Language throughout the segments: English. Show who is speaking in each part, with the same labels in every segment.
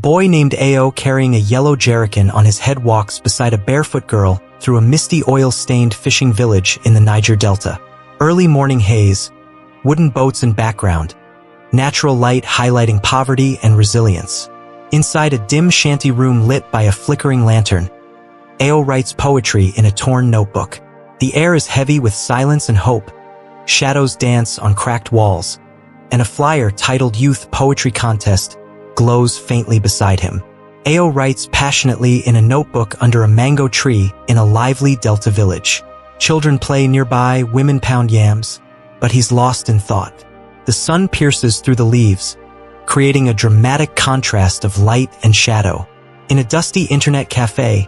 Speaker 1: boy named Ao carrying a yellow jerrycan on his head walks beside a barefoot girl through a misty oil-stained fishing village in the Niger Delta. Early morning haze, wooden boats in background, natural light highlighting poverty and resilience. Inside a dim shanty room lit by a flickering lantern, Ao writes poetry in a torn notebook. The air is heavy with silence and hope. Shadows dance on cracked walls, and a flyer titled Youth Poetry Contest glows faintly beside him. Ao writes passionately in a notebook under a mango tree in a lively Delta village. Children play nearby, women pound yams, but he's lost in thought. The sun pierces through the leaves, creating a dramatic contrast of light and shadow. In a dusty internet cafe,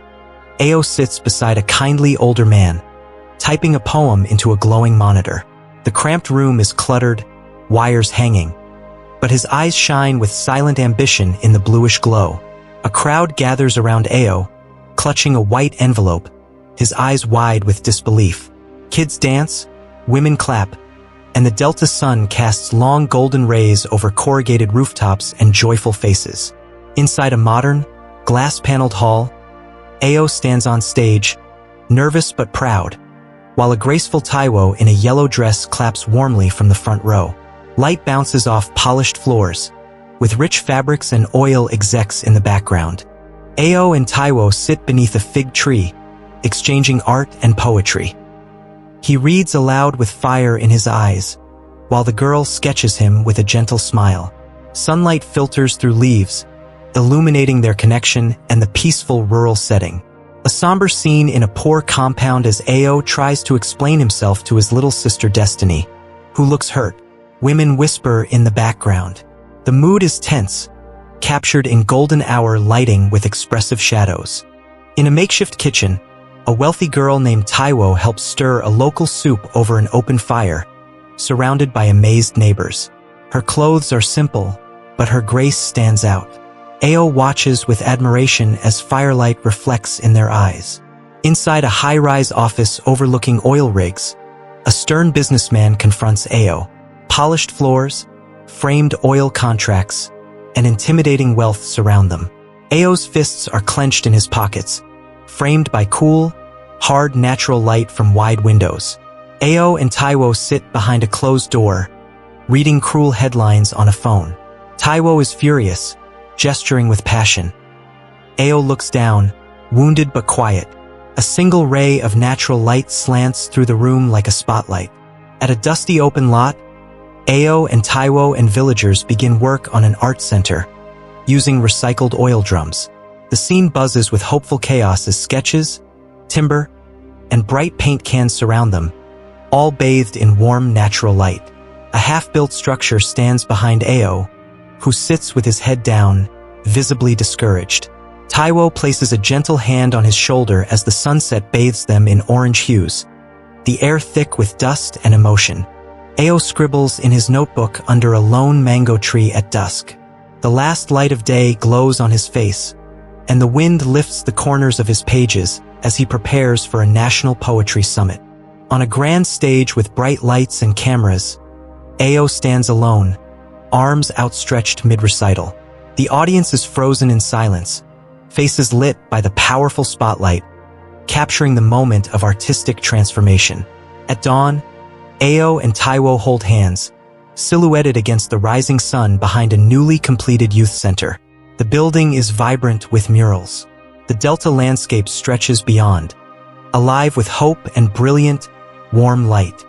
Speaker 1: Ao sits beside a kindly older man, typing a poem into a glowing monitor. The cramped room is cluttered, wires hanging, but his eyes shine with silent ambition in the bluish glow. A crowd gathers around Ao, clutching a white envelope, his eyes wide with disbelief. Kids dance, women clap, and the Delta sun casts long golden rays over corrugated rooftops and joyful faces. Inside a modern, glass-paneled hall, Ao stands on stage, nervous but proud, while a graceful Taiwo in a yellow dress claps warmly from the front row. Light bounces off polished floors, with rich fabrics and oil execs in the background. Ao and Taiwo sit beneath a fig tree, exchanging art and poetry. He reads aloud with fire in his eyes, while the girl sketches him with a gentle smile. Sunlight filters through leaves, illuminating their connection and the peaceful rural setting. A somber scene in a poor compound as Ao tries to explain himself to his little sister Destiny, who looks hurt. Women whisper in the background. The mood is tense, captured in golden hour lighting with expressive shadows. In a makeshift kitchen, a wealthy girl named Taiwo helps stir a local soup over an open fire, surrounded by amazed neighbors. Her clothes are simple, but her grace stands out. Ao watches with admiration as firelight reflects in their eyes. Inside a high-rise office overlooking oil rigs, a stern businessman confronts Ao. Polished floors, framed oil contracts, and intimidating wealth surround them. Ao's fists are clenched in his pockets, framed by cool, hard natural light from wide windows. Ao and Taiwo sit behind a closed door, reading cruel headlines on a phone. Taiwo is furious, gesturing with passion. Ao looks down, wounded but quiet. A single ray of natural light slants through the room like a spotlight. At a dusty open lot, Ao and Taiwo and villagers begin work on an art center, using recycled oil drums. The scene buzzes with hopeful chaos as sketches, timber, and bright paint cans surround them, all bathed in warm natural light. A half-built structure stands behind Ao, who sits with his head down, visibly discouraged. Taiwo places a gentle hand on his shoulder as the sunset bathes them in orange hues, the air thick with dust and emotion. Ao scribbles in his notebook under a lone mango tree at dusk. The last light of day glows on his face, and the wind lifts the corners of his pages as he prepares for a national poetry summit. On a grand stage with bright lights and cameras, Ao stands alone, arms outstretched mid-recital. The audience is frozen in silence, faces lit by the powerful spotlight, capturing the moment of artistic transformation. At dawn, Ao and Taiwo hold hands, silhouetted against the rising sun behind a newly completed youth center. The building is vibrant with murals. The Delta landscape stretches beyond, alive with hope and brilliant, warm light.